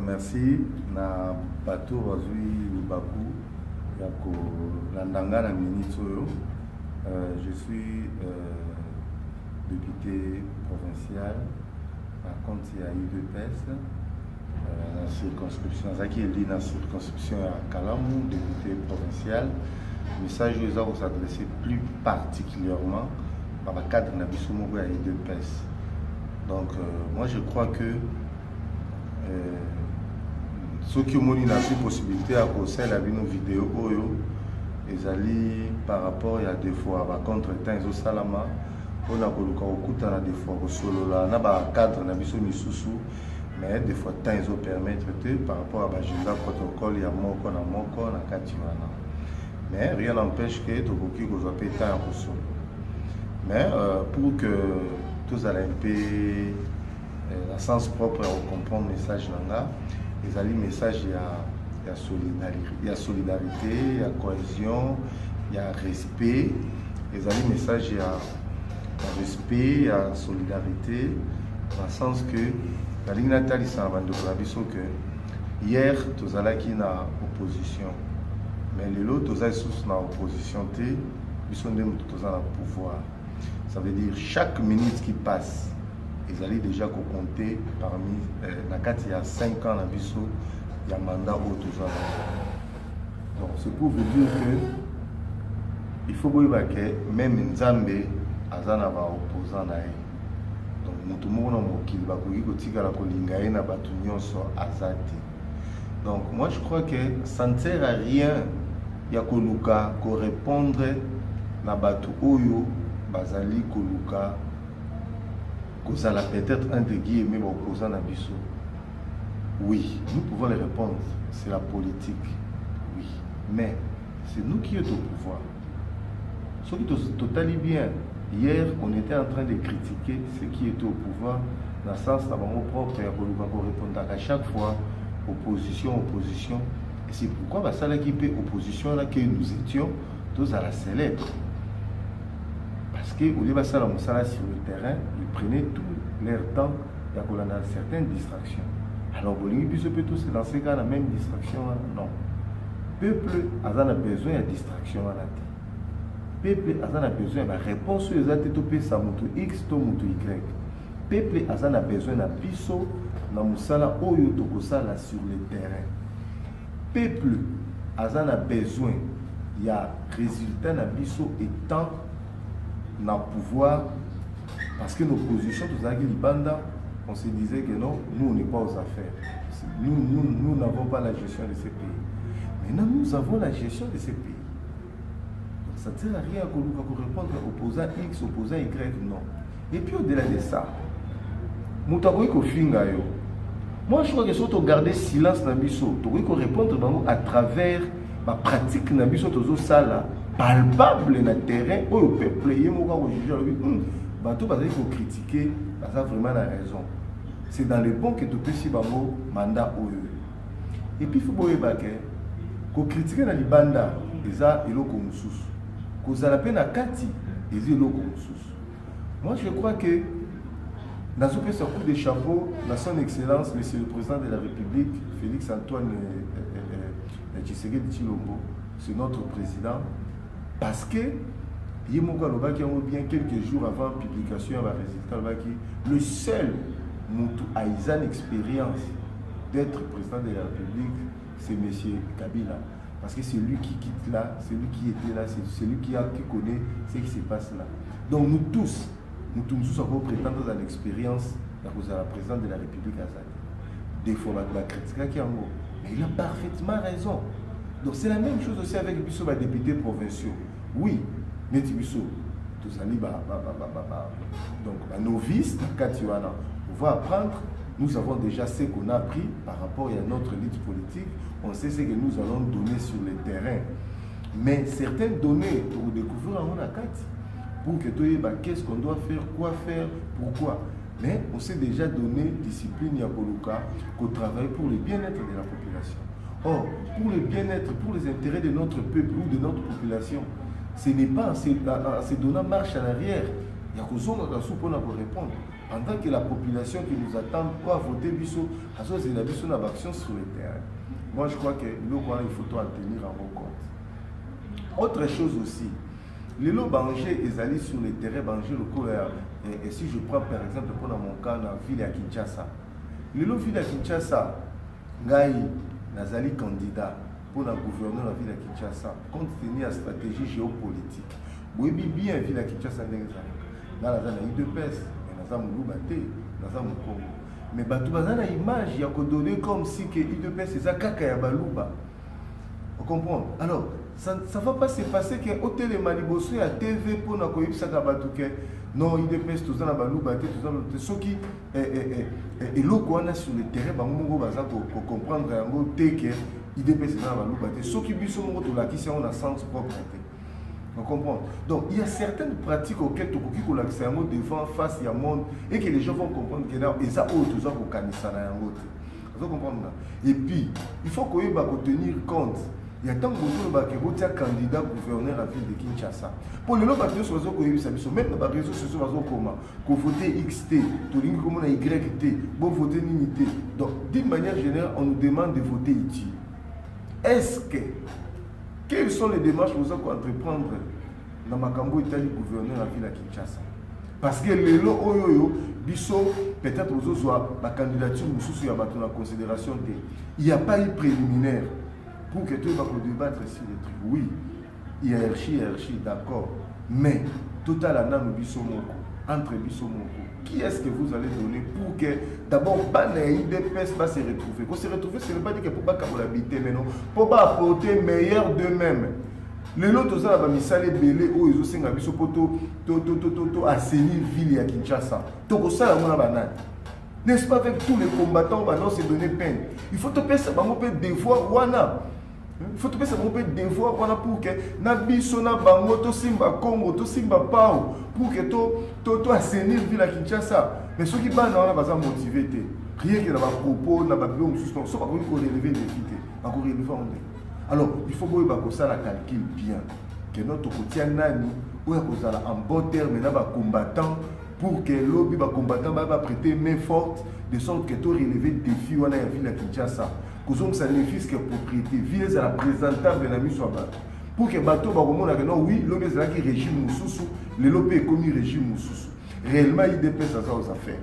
merci na bato bazui lubaku ya kolandanga na minute oyo. Je suis député provincial à compte ya UDPS la circonscription zaki eli na circonscription ya Kalamu, député provincial. Message aux s'adresser plus particulièrement par le cadre de la Bissoumou à UDPS. Donc moi je crois que ceux qui ont une possibilité à poser la vidéo ils allaient par rapport à des fois contre temps ils ont salama on a beaucoup des fois solo là na ba cadre na biso misusu mais des fois temps ils ont permettre par rapport à l'agenda protocole il y a moko na kati wana mais rien n'empêche que tout beaucoup que vous avez temps pour solo mais pour que tous allez un peu la sens propre à comprendre le message là les alliés message il y a solidarité, il y a cohésion, il y a respect. Les alliés message il y a respect, il y a solidarité, dans le sens que la ligne natale c'est avant de que hier tous allés qui na opposition, mais les autres tous allés sous na opposition ils sont des tous à pouvoir. Ça veut dire chaque minute qui passe ils allaient déjà compter parmi il y a 5 ans il y a un mandat au toujours. Donc c'est pour vous dire que il faut que même Nzambe azana va opposant na ye. Donc mutu moko na mokili bakoki kotikala kolinga ye na batu nyonso azati. Donc moi je crois que ça ne sert à rien ya koluka ko répondre na batu oyo bazali koluka ça l'a peut-être entre guillemets opposant à Bissot. Oui, nous pouvons les répondre. C'est la politique. Oui. Mais c'est nous qui sommes au pouvoir. Ce qui est totalement bien. Hier, on était en train de critiquer ceux qui étaient au pouvoir dans le sens où nous propre pour répondre à chaque fois opposition. Et c'est pourquoi ça l'équipe opposition là que nous étions tous à la célèbre. Parce qu'au lieu de ça, sur le terrain, ils prenaient tout leur temps pour certaines distractions. Alors, Bolingi peut tous dans ces cas la même distraction. Non. Peuple a besoin de distraction. Peuple a besoin de réponse aux ATTP, ça X, to Y. Peuple a besoin de biso, na musala oyo tokosala sur le terrain. Peuple a besoin de résultat na biso étant na pouvoir parce que nos positions tous les Libanda on se disait que non nous on n'est pas aux affaires nous n'avons pas la gestion de ces pays maintenant nous avons la gestion de ces pays donc ça ne sert à rien pour répondre opposant X opposant Y non et puis au-delà de ça moi je crois que si on garder silence na biso tu peux répondre à travers ma pratique na biso tozo sala palpable na terrain où le peuple est juger bateau il faut critiquer ça vraiment la raison c'est dans le bon que tu peux si bango mandat et puis il faut que critiquer na libanda eza eloko mususu kozala pe na kati eza eloko mususu. Moi je crois que dans ce coup de chapeau na son excellence monsieur le président de la République Félix Antoine Tshisekedi Tshilombo c'est notre président. Parce que Yemoko Lobaki a bien quelques jours avant la publication du résultat, le seul Moutou a une expérience d'être président de la République, c'est M. Kabila. Parce que c'est lui qui quitte là, c'est lui qui était là, c'est lui qui connaît ce qui se passe là. Donc nous tous avons prétendre à l'expérience de la présidente de la République Azali. Des fois, la critique qui en haut. Mais il a parfaitement raison. Donc c'est la même chose aussi avec les députés provinciaux. Oui, mais Tibiso, tous les donc novices, on va apprendre. Nous avons déjà ce qu'on a appris par rapport à notre lutte politique. On sait ce que nous allons donner sur le terrain. Mais certaines données pour découvrir en Kati, pour que tu aies qu'est-ce qu'on doit faire, quoi faire, pourquoi. Mais on s'est déjà donné discipline Yakoluka qu'on travaille pour le bien-être de la population. Or, pour le bien-être, pour les intérêts de notre peuple ou de notre population, ce n'est pas en se donnant marche à l'arrière. Il y a que ça pour répondre. pendant que la population qui nous attend pour voter biso, il y a une action sur le terrain. Moi, je crois que il faut en tenir en compte. Autre chose aussi, les lots bangés, ils allaient sur le terrain, bangés le couleur. Et si je prends par exemple, pour mon cas, dans la ville à Kinshasa, les lots ville à Kinshasa, Ngaï, Nazali candidat pour la gouverneur de la ville à Kinshasa, compte tenu de la stratégie géopolitique. Oui, bien, la ville à Kinshasa, dans la zone de peste, dans la zone de Congo. Mais batou bazana image il y a donné comme si que IDPS c'est ça kaka ya baluba. On comprend. Alors ça ne va pas se passer que hôtel Maliboso à TV pour na ko yibisa ka batou que non IDPS tout ça na baluba tout ça ceux qui et loko wana sur le terrain ba mongo baza ko comprendre yango te que IDPS c'est na baluba te ceux qui biso mongo to la qui on a sens propre. On comprend. Donc, il y a certaines pratiques auxquelles tu peux l'accès à devant, face à monde, et que les gens vont comprendre que là, et ça, tout ça, vous comprendre. Et puis, il faut qu'on ait tenir compte. Il y a tant de gens qui sont candidats gouverneur à la ville de Kinshasa. Pour les gens qui sont même dans les réseaux sociaux, qu'on vote XT, qu'on YT, qu'on vote NIT. Donc, d'une manière générale, on nous demande de voter ici. Est-ce que quelles sont les démarches que vous allez entreprendre dans Makambo Italie gouverneur de la ville de Kinshasa? Parce que les lots, peut-être vous avez la candidature en considération. Il n'y a pas eu préliminaire pour que tout le monde débattre sur les trucs. Oui, hiérarchie, d'accord. Mais, total anam bisomoko, entre bisomoko. Qui est-ce que vous allez donner pour que d'abord IDPS va se retrouver? Pour se retrouver, ce n'est pas dire que pour pas l'habiter, mais non, pour pas apporter meilleur d'eux-mêmes. Les autres, ça va misaler belé où ils ont signé biso poto assainir ville à Kinshasa. Donc ça la banane. N'est-ce pas avec tous les combattants va non se donner peine. Il faut te payer ça va mon devoir wana. Il faut te payer ça va mon devoir wana pour que na biso na bango to simba Congo to simba pao pour que to assainir ville à Kinshasa. Mais ceux qui ban na va motiver te. Rien que dans ma propos na ba biom suspend. So pas pour relever les défis. Encore relever on. Alors, il faut que ça la calcule bien. Que notre côté nani, ou en bon terme, na ba combattant pour que lobby ba combattant va prêter main forte de sorte que tu relever des défis wana ya ville à Kinshasa. Que ça ne fils que propriété, ville à la présentable de la mise soit pour que bateau ba komona que non oui, lobby est qui régime mususu, le lobby est comme régime mususu. Réellement il dépasse ça aux affaires.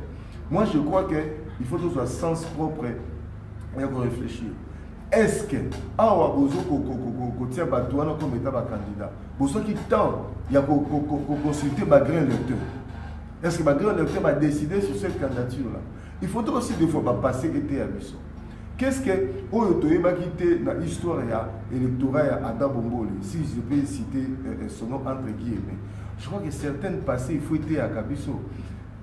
Moi je crois que il faut que ce soit sens propre et qu'on réfléchir. Est-ce que awa bozo ko tia batouana comme état candidat bozo qui temps il y a consulter ba grand lecteur. Est-ce que ba grand lecteur va décider sur cette candidature là? Il faudrait aussi des fois passer été à biso. Qu'est-ce que oyo toyeba quitter dans l'histoire ya électorat à Ada Bombole, si je peux citer son nom entre guillemets. Je crois que certaines passées il faut être à Kabiso.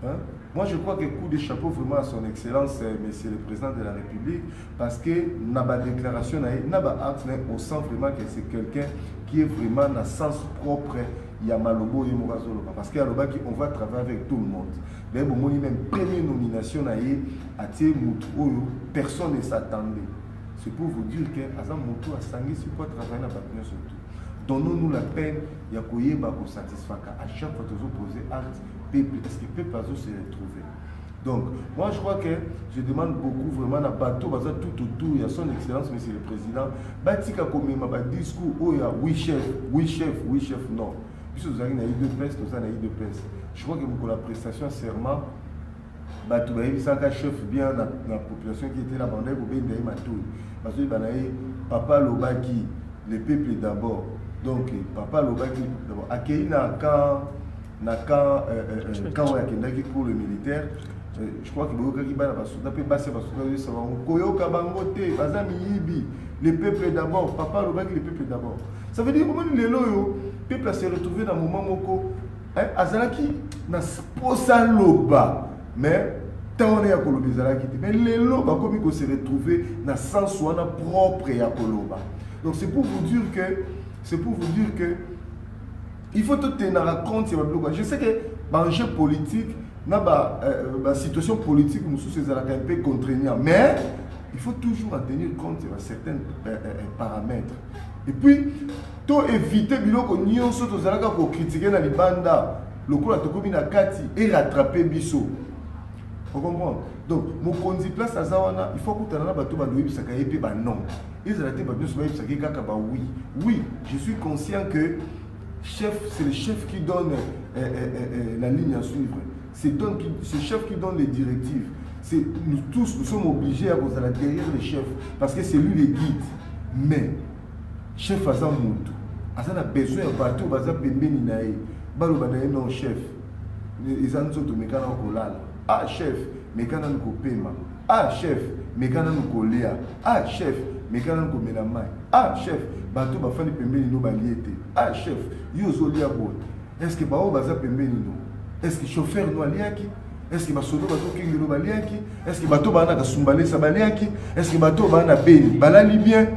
Hein? Moi, je crois que coup de chapeau vraiment à son excellence, monsieur le président de la République, parce que n'a pas déclaration, n'a pas acte, on sent vraiment que c'est quelqu'un qui est vraiment dans le sens propre. Il y a Malobo et Morazolo. Parce qu'il y a le on va travailler avec tout le monde. Mais bon, même première nomination, personne ne s'attendait. C'est pour vous dire que Azam Moutou a sangé sur quoi travailler dans la partenaire surtout. Donnons-nous la peine, il y a qu'on satisfaire. À chaque fois que vous posez acte, est-ce que le peuple va se retrouver? Donc, moi je crois que je demande beaucoup vraiment à bateau, tout autour, il y a son excellence, monsieur le président, Batika comme un discours où il y a oui chef, non. Puisque vous avez une IDPS, vous avez une IDPS. Je crois que pour la prestation serment, bateau, il y a un chef bien dans la population qui était là, vous avez une matou. Parce que papa Lobaki, le peuple d'abord. Donc, papa Lobaki, d'abord, accueilli quand on a pour le militaire, je crois que le peuple d'abord, papa le peuple d'abord. Ça veut dire que le peuple s'est retrouvé dans un moment où Azalaki n'a pas loba, mais tant on est à Koloba Azalaki, mais les loba comme il s'est retrouvé dans le sens propre à Koloba. Donc c'est pour vous dire que il faut tout tenir compte. Je sais que l'enjeu politique, la situation politique, nous sommes un peu contraignants, mais il faut toujours en tenir compte de certains paramètres. Et puis, tout éviter que nous sommes critiquer dans les bandes, le coup de Kati et rattraper Bisso. Vous comprenez? Donc, mon conduit place à Zawana, il faut que tu aies un bateau, non. Ils ont été oui. Oui, je suis conscient que chef, c'est le chef qui donne la ligne à suivre. C'est le chef qui donne les directives. Nous tous, nous sommes obligés à cause de derrière le chef, parce que c'est lui le guide. Mais, chef a a besoin de bateau, non, chef. Ils ont tout ah, chef, mais quand on paiement. Ah, chef, mais quand on coléa. Ah, chef, mais quand on met la main. Ah, chef, bateau va faire des pembeni no baliété. Ah, chef, yo zolia bon. Est-ce que bao baza pembeni no? Est-ce que chauffeur no aliaki? Est-ce que basodo bateau kingi no baliaki? Est-ce que bateau bana kasumbale sa baliaki? Est-ce que bateau bana beni balali bien?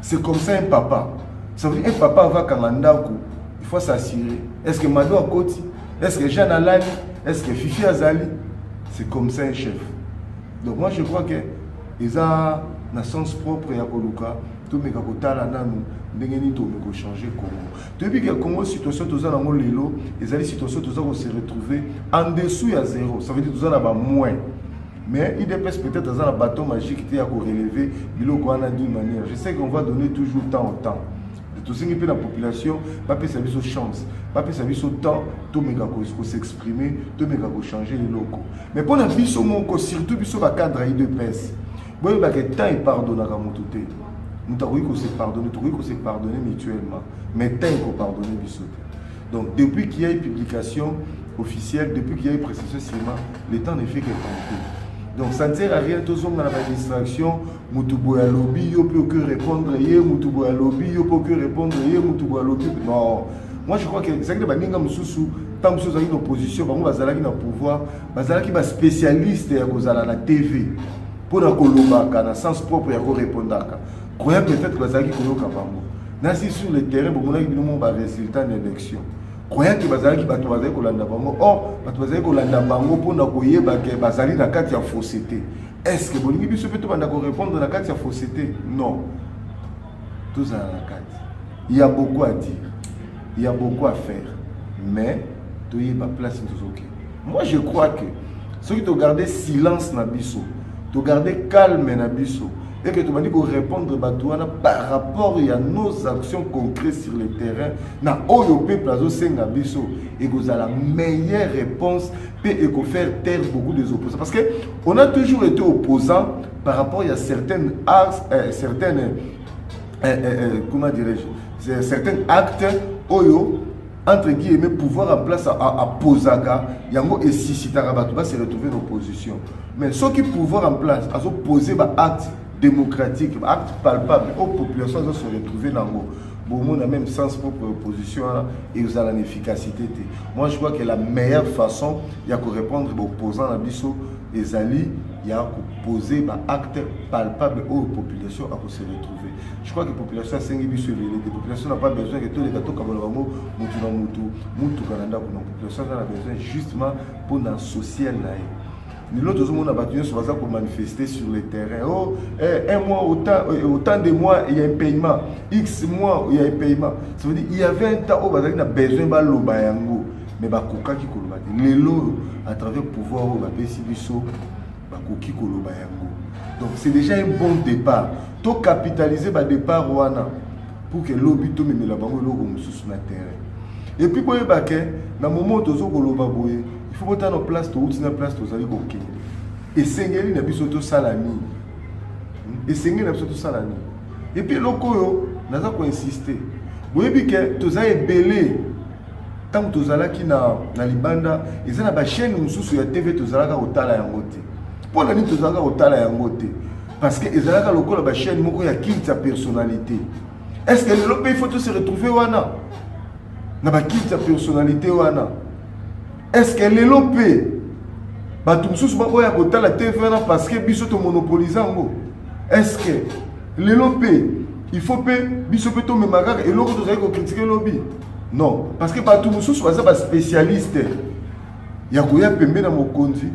C'est comme ça un papa. Ça veut dire un papa va kamandako. Il faut s'assurer. Est-ce que Mado a Koti? Est-ce que Jeanne Alali? Est-ce que Fifi Azali? C'est comme ça un chef. Donc moi je crois que ils ont un sens propre à Koluka. Tout le monde a changer Congo. Depuis que le Congo situation tous en amont lelo, ils ont situation tous se retrouver en dessous à zéro. Ça veut dire tous en avoir moins. Mais il dépêche peut-être dans un bateau magique qui a relever d'une manière. Je sais qu'on va donner toujours temps au temps. Tout ce qui est la population, pas peut servir aux chances, pas peut servir au temps, tout le monde s'exprimer, tout le monde changer les locaux. Mais pour la vie, surtout le cadre de pèse. Bon, il y a que temps et pardonner à Moutouté. Nous avons se pardonner mutuellement. Mais temps et pardonner bisoté. Donc, depuis qu'il y a une publication officielle, depuis qu'il y a une précision cinéma, le temps ne fait que compter. Donc ça ne sert à rien, tous on a la distraction, Moutoubo à lobby, yo peut que répondre, Moutoubo à lobby, yo peut que répondre, Moutoubo à lobby. Non, moi je crois que c'est que Baninga Moussou, tant que vous avez une opposition, on va aller dans le pouvoir, qui va spécialiste à la TV, pour la Kolobaka, dans le sens propre, à répondre. Croyez peut-être que vous allez Kolobaka. Sur le terrain, vous avez un résultat de l'élection. Croyant que bazali bato bazali kolanda bango or bato bazali kolanda bango pona koyeba ke bazali na kati ya fausseté. Est-ce que bolingi biso peut banda ko répondre na kati ya fausseté? Non. Tout ça na kati. Il y a beaucoup à dire. Il y a beaucoup à faire. Mais tu y ba place ntozoke. Moi je crois que ceux qui te garder silence na biso, te garder calme na biso et que tu m'as dit qu'on répondre par rapport à nos actions concrètes sur le terrain, na oyo peuple azo senga biso et que vous avez la meilleure réponse et que faire taire beaucoup des opposants. Parce que on a toujours été opposants par rapport à certaines comment dirais-je, certains actes oyo entre guillemets pouvoir en place à Posaka, yango et si Tarabatu va se retrouver en opposition. Mais ceux qui pouvoir en place à opposer ba acte démocratique, acte palpable aux populations se retrouver dans le bon, on a même sens propre opposition et vous avez l'efficacité. Moi je crois que la meilleure façon il y a que répondre aux opposants à Bisso et Zali, il y a que poser un acte palpable aux populations à se retrouver. Je crois que la population a 5 Bisso, les populations n'ont pas besoin que tous les gâteaux comme le mot Moutou Canada, la population a besoin justement pour un social là. Nous l'autre monde a battu sur pour manifester sur le terrain. Oh, un mois, autant de mois, il y a un paiement. X mois, il y a un paiement. Ça veut dire qu'il y avait un temps où il y a besoin de l'obayango. Mais il y a qui kolobate. Les lots, à travers le pouvoir, il y a Bessibiso, qui kolobayango. Donc c'est déjà un bon départ. Tu capitaliser le départ pour que l'objet te mette la banque sur le terrain. Et puis, dans le moment où tu as il faut que tu place, tu as place, tu as OK. Et Sengeli n'a pas de salami. Et Sengeli n'a pas de salami. Et puis, l'oko, on a insisté. Vous voyez que tu as belé. Tant que tu as qui na libanda, ils ont une chaîne sur la TV, tu as au tala yangote. Pour la nuit, tu as au tala yangote. Parce que ils ont la chaîne qui a sa personnalité. Est-ce que le pays faut se retrouver ou non? Na ba sa personnalité ou non? Est-ce que les lopés, la TV parce que biso to monopolisant? Est-ce que les lopés, il faut que biso to me magar et l'autre doit critiquer lobby? Non, parce que partout nous sommes des spécialistes. Il y a quoi pembe na mokonzi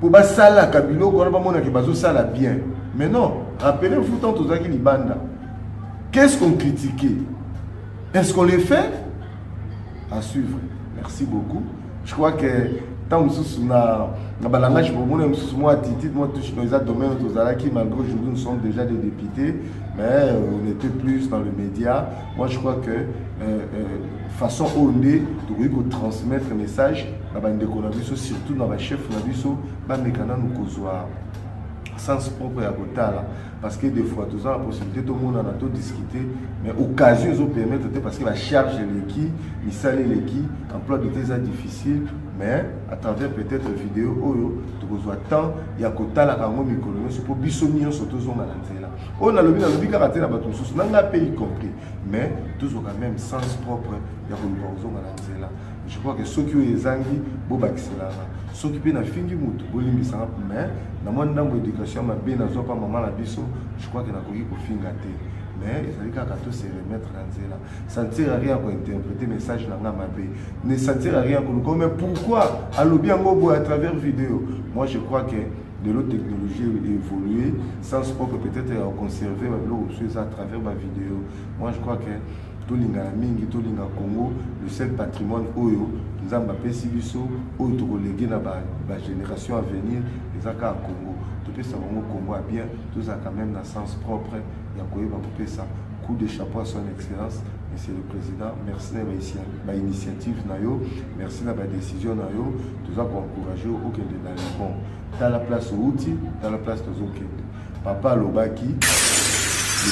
pour ba sala kabilo ko ba mona ke bazo sala bien. Mais non, rappelez-vous tant aux aki libanda. Qu'est-ce qu'on critiquait? Est-ce qu'on les fait? À suivre. Merci beaucoup. Je crois que tant que na langage pour moi moi attitude moi touche dans les domaines qui malgré aujourd'hui nous sommes déjà des députés mais on était plus dans le média. Moi je crois que façon ondée de transmettre un message na bande ko surtout dans les chefs na biso ba mekana nous kozwa sens propre à Kotala parce que des fois tous la possibilité tout le monde en a tout discuté mais occasion ils ont permettre parce que la charge de l'équipe il salé l'équipe emploi de temps difficile mais à travers peut-être vidéo tu vois temps il y a Kotala quand même économie c'est pour bisonnier surtout on a là on a le karaté là bateau sous n'a pays compris mais toujours quand même sens propre il y a on là je crois que ceux qui ont les anguilles bon là ceux qui peuvent finir mutu bolimbi ça mais dans mon nombre d'éducation ma bien na pas maman la biso je crois que na koki ko finga te mais ça dit qu'à tout se remettre dans là ça ne sert à rien pour interpréter message na ngamabe ne ça ne sert à rien pour mais pourquoi alobi ngo à travers vidéo moi je crois que de l'autre technologie évoluer sans propre peut-être à conserver à travers ma vidéo moi je crois que tolinga mingi tolinga Congo le seul patrimoine oyo nzamba pesi biso oyo to léguer na ba génération à venir ezaka Congo to pesa bango Congo a bien tout ça quand même dans sens propre ya koyeba ko pesa coup de chapeau à son excellence monsieur le président merci na ba initiative na yo merci na ba décision na yo tout ça ko encourager au kende na bon dans la place outil dans la place de Zokende papa Lobaki le